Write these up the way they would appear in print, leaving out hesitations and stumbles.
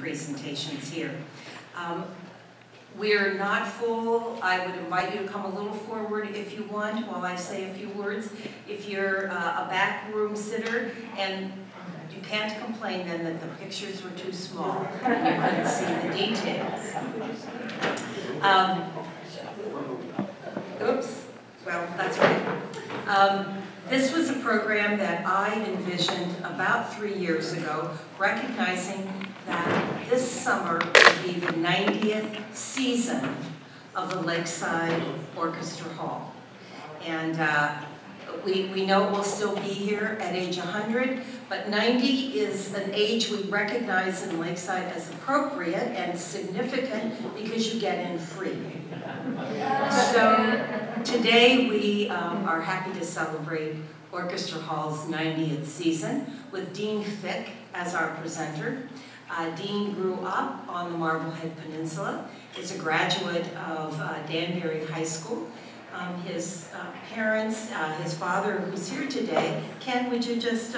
presentations here. We're not full. I would invite you to come a little forward if you want while I say a few words. If you're a back room sitter and you can't complain then that the pictures were too small and you couldn't see the details. Oops, well, that's right. This was a program that I envisioned about 3 years ago, recognizing that this summer would be the 90th season of the Lakeside Orchestra Hall. And we know it will still be here at age 100, but 90 is an age we recognize in Lakeside as appropriate and significant because you get in free. So today we are happy to celebrate Orchestra Hall's 90th season with Dean Fick as our presenter. Dean grew up on the Marblehead Peninsula. He's a graduate of Danbury High School. His parents, his father, who's here today, Ken, would you just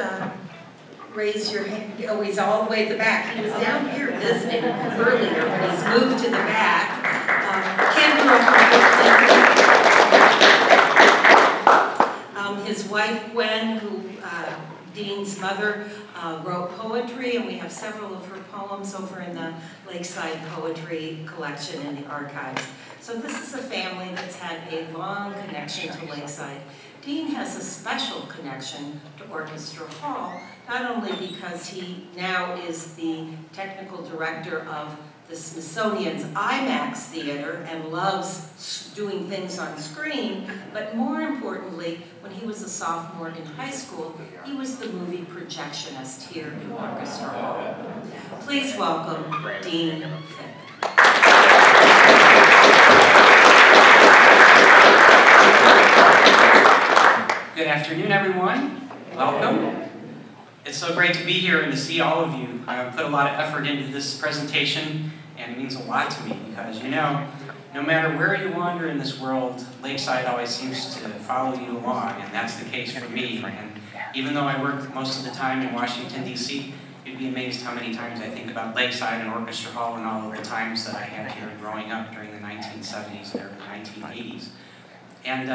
raise your hand? Oh, he's all the way at the back. He was down here visiting earlier, but he's moved to the back. Ken grew up with his wife, Gwen, who Dean's mother, wrote poetry, and we have several of her poems over in the Lakeside Poetry Collection in the archives. So this is a family that's had a long connection to Lakeside. Dean has a special connection to Orchestra Hall, not only because he now is the technical director of the Smithsonian's IMAX Theater and loves doing things on screen, but more importantly, when he was a sophomore in high school, he was the movie projectionist here in Orchestra Hall. Please welcome Dean Fick. Good afternoon, everyone. Welcome. It's so great to be here and to see all of you. I've put a lot of effort into this presentation, and it means a lot to me because, you know, no matter where you wander in this world, Lakeside always seems to follow you along, and that's the case for me. And even though I work most of the time in Washington, D.C., you'd be amazed how many times I think about Lakeside and Orchestra Hall and all of the times that I had here growing up during the 1970s and early 1980s. And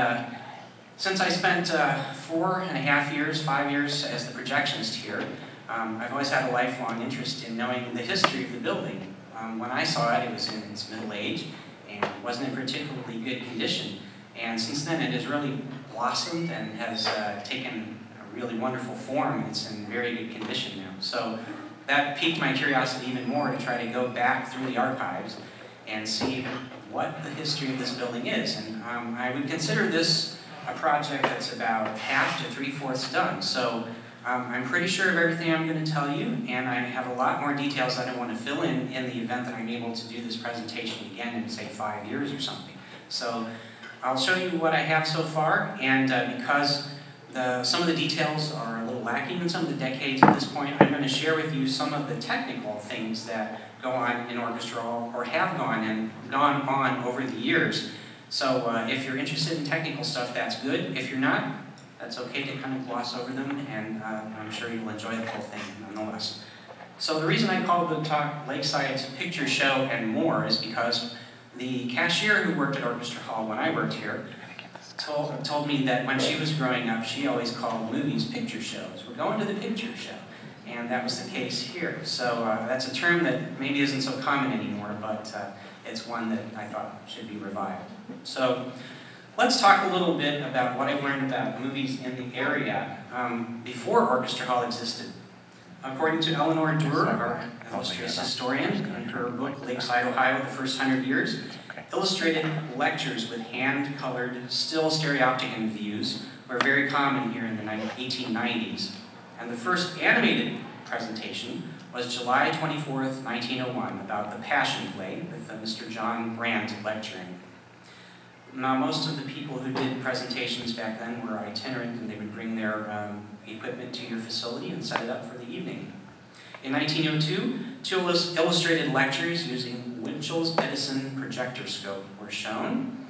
since I spent 4.5 years, 5 years as the projectionist here, I've always had a lifelong interest in knowing the history of the building. When I saw it, it was in its middle age and wasn't in particularly good condition. And since then, it has really blossomed and has taken a really wonderful form, and it's in very good condition now. So that piqued my curiosity even more to try to go back through the archives and see what the history of this building is. And I would consider this a project that's about half to 3/4 done. So I'm pretty sure of everything I'm going to tell you, and I have a lot more details that I want to fill in the event that I'm able to do this presentation again in, say, 5 years or something. So I'll show you what I have so far, and because some of the details are a little lacking in some of the decades at this point, I'm going to share with you some of the technical things that go on in Orchestra Hall, or have gone on over the years. So if you're interested in technical stuff, that's good. If you're not, that's okay to kind of gloss over them, and I'm sure you'll enjoy the whole thing nonetheless. So the reason I called the talk Lakeside's Picture Show and More is because the cashier who worked at Orchestra Hall when I worked here told me that when she was growing up, she always called movies picture shows. We're going to the picture show. And that was the case here. So that's a term that maybe isn't so common anymore, but it's one that I thought should be revived. So let's talk a little bit about what I learned about movies in the area before Orchestra Hall existed. According to Eleanor Durr, our illustrious historian, in her book Lakeside, Ohio, The First 100 Years, illustrated lectures with hand-colored still stereopticon views were very common here in the 1890s. And the first animated presentation was July 24th, 1901, about the Passion Play, with Mr. John Brandt lecturing. Now, most of the people who did presentations back then were itinerant, and they would bring their equipment to your facility and set it up for the evening. In 1902, two illustrated lectures using Winchell's Edison projector scope were shown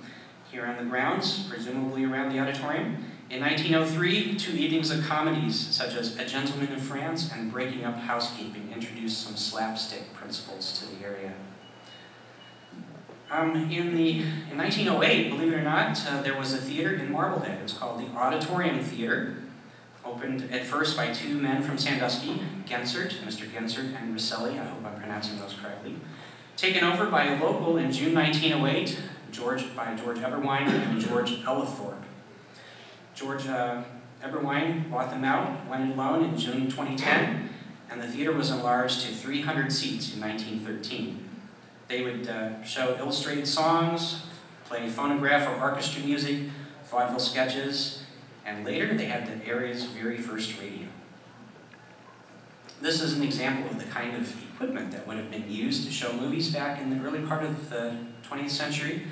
here on the grounds, presumably around the auditorium. In 1903, 2 evenings of comedies, such as A Gentleman in France and Breaking Up Housekeeping, introduced some slapstick principles to the area. In 1908, believe it or not, there was a theater in Marblehead. It was called the Auditorium Theater, opened at first by 2 men from Sandusky, Gensert, Mr. Gensert, and Rosselli, I hope I'm pronouncing those correctly. Taken over by a local in June 1908, by George Eberwein and George Ellithorpe. George Eberwein bought them out, went it alone in June 2010, and the theater was enlarged to 300 seats in 1913. They would show illustrated songs, play phonograph or orchestra music, vaudeville sketches, and later they had the area's very first radio. This is an example of the kind of equipment that would have been used to show movies back in the early part of the 20th century.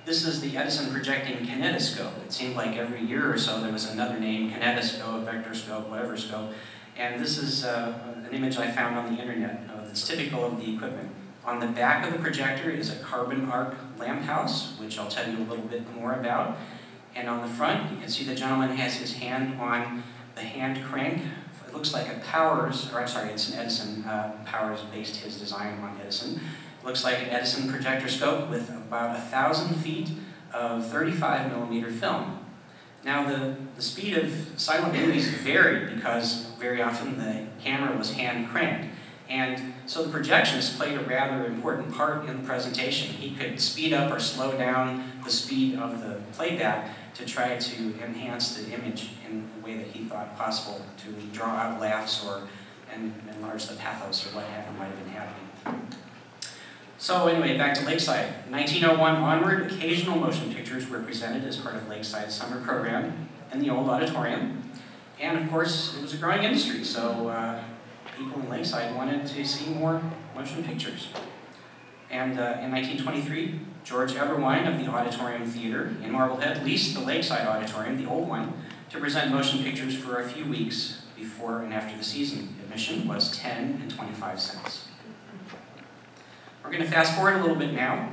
This is the Edison projecting kinetoscope. It seemed like every year or so there was another name, kinetoscope, vectorscope, whatever scope. And this is an image I found on the internet that's typical of the equipment. On the back of the projector is a carbon arc lamp house, which I'll tell you a little bit more about. And on the front, you can see the gentleman has his hand on the hand crank. It looks like a Powers, or I'm sorry, it's an Edison. Powers based his design on Edison. It looks like an Edison projectorscope with about 1,000 feet of 35mm film. Now the speed of silent movies varied because very often the camera was hand cranked. And so the projectionist played a rather important part in the presentation. He could speed up or slow down the speed of the playback to try to enhance the image in the way that he thought possible, to draw out laughs or enlarge the pathos or what might have been happening. So anyway, back to Lakeside. 1901 onward, occasional motion pictures were presented as part of Lakeside's summer program in the old auditorium. And of course, it was a growing industry, so people in Lakeside wanted to see more motion pictures. And in 1923, George Eberwein of the Auditorium Theater in Marblehead leased the Lakeside Auditorium, the old one, to present motion pictures for a few weeks before and after the season. Admission was 10 and 25 cents. We're going to fast forward a little bit now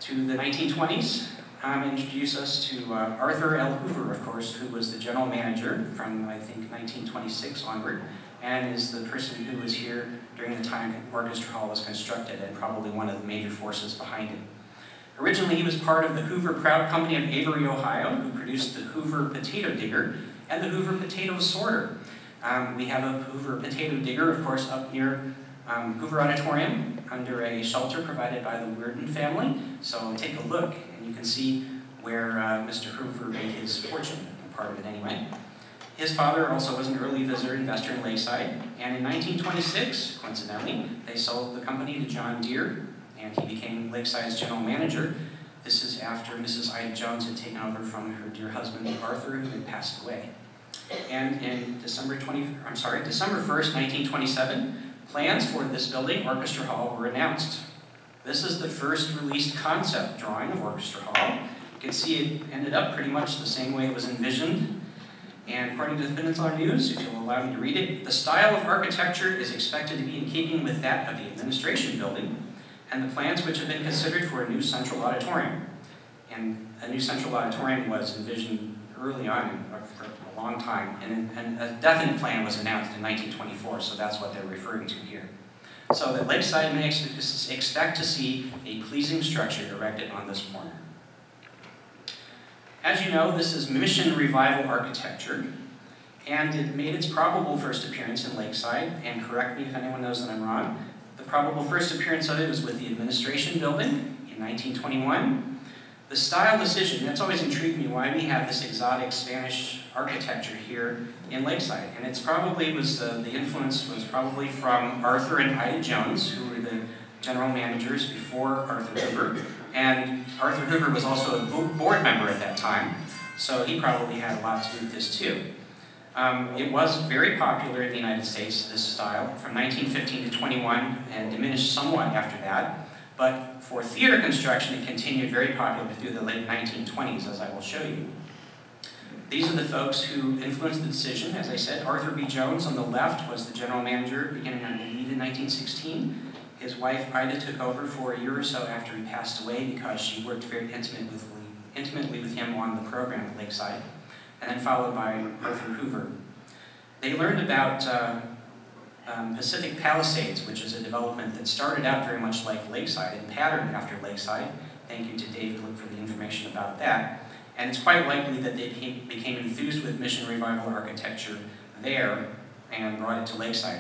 to the 1920s. Introduce us to Arthur L. Hoover, of course, who was the general manager from, I think, 1926 onward, and is the person who was here during the time Orchestra Hall was constructed and probably one of the major forces behind it. Originally, he was part of the Hoover Proud Company of Avery, Ohio, who produced the Hoover Potato Digger and the Hoover Potato Sorter. We have a Hoover Potato Digger, of course, up near Hoover Auditorium under a shelter provided by the Weirden family. So take a look and you can see where Mr. Hoover made his fortune, part of it anyway. His father also was an early visitor investor in Lakeside, and in 1926, coincidentally, they sold the company to John Deere, and he became Lakeside's general manager. This is after Mrs. Ida Jones had taken over from her dear husband, Arthur, who had passed away. And in December 1st, 1927, plans for this building, Orchestra Hall, were announced. This is the first released concept drawing of Orchestra Hall. You can see it ended up pretty much the same way it was envisioned. And according to the Peninsula News, if you'll allow me to read it, the style of architecture is expected to be in keeping with that of the administration building and the plans which have been considered for a new central auditorium. And a new central auditorium was envisioned early on, for a long time, and a definite plan was announced in 1924, so that's what they're referring to here. So that Lakeside may expect to see a pleasing structure erected on this corner. As you know, this is Mission Revival architecture, and it made its probable first appearance in Lakeside, and correct me if anyone knows that I'm wrong. The probable first appearance of it was with the administration building in 1921. The style decision, that's always intrigued me, why we have this exotic Spanish architecture here in Lakeside. And it's probably the influence was probably from Arthur and Ida Jones, who were the general managers before Arthur Hoover. And Arthur Hoover was also a board member at that time, so he probably had a lot to do with this too. It was very popular in the United States, this style, from 1915 to 21, and diminished somewhat after that. But for theater construction, it continued very popular through the late 1920s, as I will show you. These are the folks who influenced the decision. As I said, Arthur B. Jones on the left was the general manager beginning, I believe, in 1916. His wife, Ida, took over for a year or so after he passed away because she worked very intimately with him on the program at Lakeside. and then followed by Arthur Hoover. They learned about Pacific Palisades, which is a development that started out very much like Lakeside and patterned after Lakeside. Thank you to David Lick for the information about that. And it's quite likely that they became enthused with Mission Revival architecture there and brought it to Lakeside.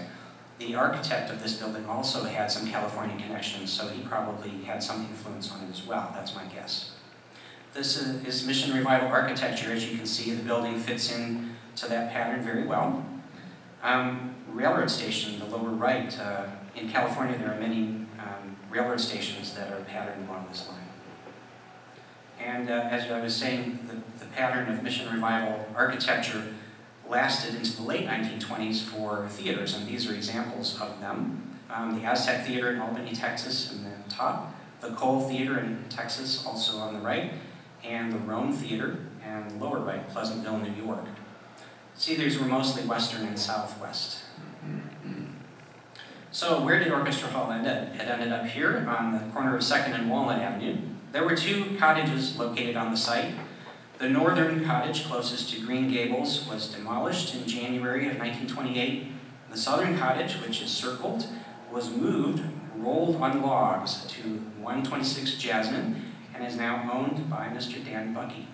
The architect of this building also had some California connections, so he probably had some influence on it as well. That's my guess. This is Mission Revival architecture. As you can see, the building fits in to that pattern very well. Railroad station, the lower right. In California, there are many railroad stations that are patterned along this line. And as I was saying, the pattern of Mission Revival architecture lasted into the late 1920s for theaters, and these are examples of them. The Aztec Theater in Albany, Texas, in the top. The Cole Theater in Texas, also on the right. And the Rome Theater, and the lower right, Pleasantville, New York. See, these were mostly western and southwest. So where did Orchestra Hall end up? It ended up here on the corner of 2nd and Walnut Avenue. There were 2 cottages located on the site. The northern cottage, closest to Green Gables, was demolished in January of 1928. The southern cottage, which is circled, was moved, rolled on logs, to 126 Jasmine, and is now owned by Mr. Dan Bucky.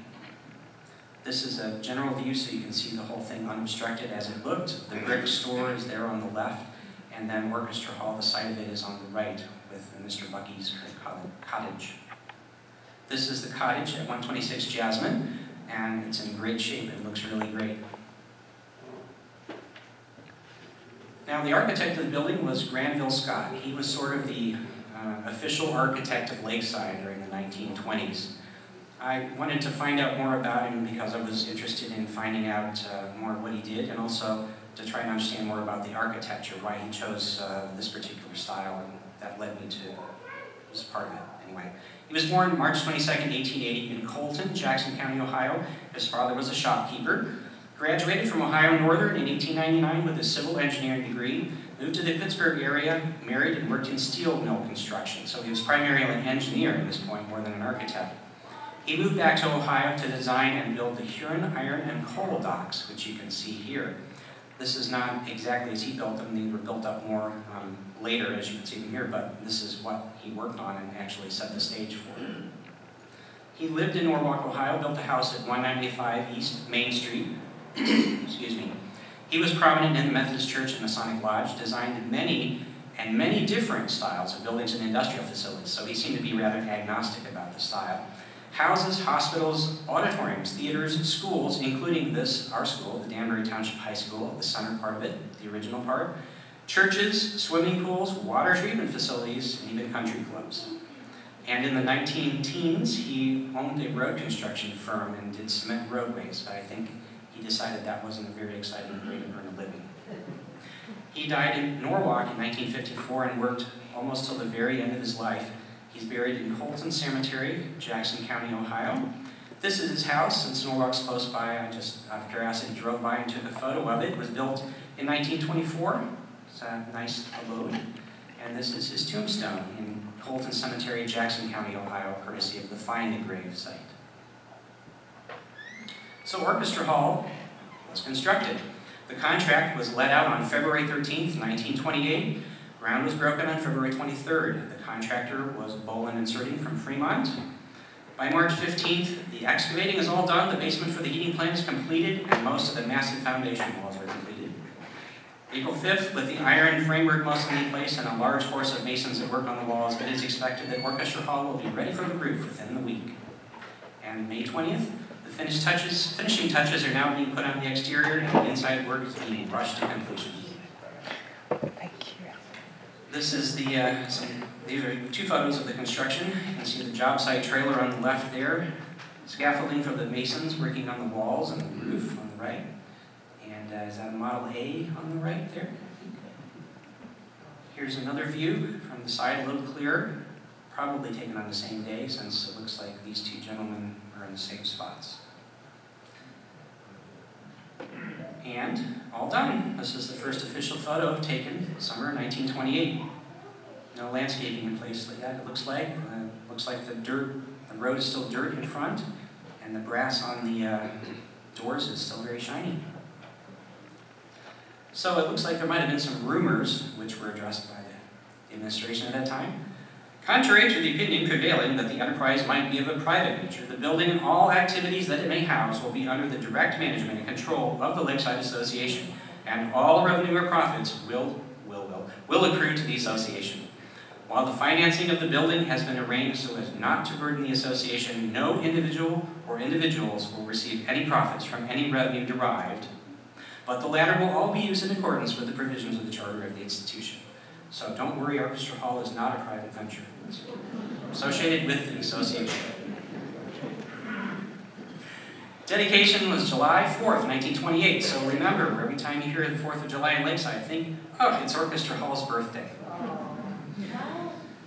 This is a general view so you can see the whole thing unobstructed as it looked. The brick store is there on the left, and then Orchestra Hall, the site of it, is on the right with Mr. Bucky's cottage. This is the cottage at 126 Jasmine, and it's in great shape. It looks really great. Now, the architect of the building was Granville Scott. He was sort of the official architect of Lakeside during the 1920s. I wanted to find out more about him because I was interested in finding out more what he did, and also to try and understand more about the architecture, why he chose this particular style, and that led me to this part of it anyway. He was born March 22nd, 1880 in Colton, Jackson County, Ohio. His father was a shopkeeper. Graduated from Ohio Northern in 1899 with a civil engineering degree. Moved to the Pittsburgh area, married, and worked in steel mill construction. So he was primarily an engineer at this point more than an architect. He moved back to Ohio to design and build the Huron iron and coal docks, which you can see here. This is not exactly as he built them. They were built up more later, as you can see them here, but this is what he worked on and actually set the stage for. He lived in Norwalk, Ohio, built a house at 195 East Main Street. Excuse me. He was prominent in the Methodist Church and Masonic Lodge, designed many different styles of buildings and industrial facilities, so he seemed to be rather agnostic about the style. Houses, hospitals, auditoriums, theaters, schools, including this, our school, the Danbury Township High School, the center part of it, the original part, churches, swimming pools, water treatment facilities, and even country clubs. And in the 19-teens, he owned a road construction firm and did cement roadways, but I think he decided that wasn't a very exciting way to earn a living. He died in Norwalk in 1954 and worked almost till the very end of his life. He's buried in Colton Cemetery, Jackson County, Ohio. This is his house. Since Norwalk's close by, I just, out of curiosity, drove by and took a photo of it. It was built in 1924. It's a nice abode. And this is his tombstone in Colton Cemetery, Jackson County, Ohio, courtesy of the Find a Grave site. So Orchestra Hall was constructed. The contract was let out on February 13th, 1928. Ground was broken on February 23rd. The contractor was Bolin Inserting from Fremont. By March 15th, the excavating is all done, the basement for the heating plant is completed, and most of the massive foundation walls are completed. April 5th, with the iron framework mostly in place and a large force of masons at work on the walls, it is expected that Orchestra Hall will be ready for the roof within the week. And May 20th, the finishing touches are now being put on the exterior, and the inside work is being rushed to completion. This is these are 2 photos of the construction. You can see the job site trailer on the left there, scaffolding for the masons working on the walls and the roof on the right. And is that a Model A on the right there? Here's another view from the side, a little clearer, probably taken on the same day since it looks like these 2 gentlemen are in the same spots. And all done. This is the first official photo taken summer 1928. No landscaping in place like that, it looks like. The road is still dirt in front, and the brass on the doors is still very shiny. So it looks like there might have been some rumors which were addressed by the administration at that time. Contrary to the opinion prevailing that the enterprise might be of a private nature, the building and all activities that it may house will be under the direct management and control of the Lakeside Association, and all revenue or profits will accrue to the association. While the financing of the building has been arranged so as not to burden the association, no individual or individuals will receive any profits from any revenue derived, but the latter will all be used in accordance with the provisions of the charter of the institution. So don't worry, Orchestra Hall is not a private venture. It's associated with the association. Dedication was July 4th, 1928. So remember, every time you hear the 4th of July in Lakeside, think, oh, it's Orchestra Hall's birthday.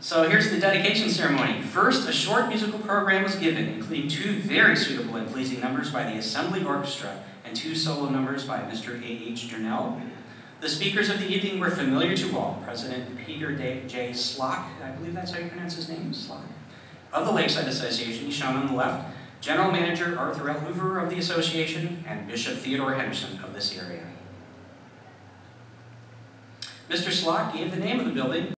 So here's the dedication ceremony. First, a short musical program was given, including 2 very suitable and pleasing numbers by the Assembly Orchestra and 2 solo numbers by Mr. A.H. Durnell. The speakers of the evening were familiar to all. President Peter J. Slock, I believe that's how you pronounce his name, Slock, of the Lakeside Association, shown on the left, General Manager Arthur L. Hoover of the association, and Bishop Theodore Henderson of this area. Mr. Slock gave the name of the building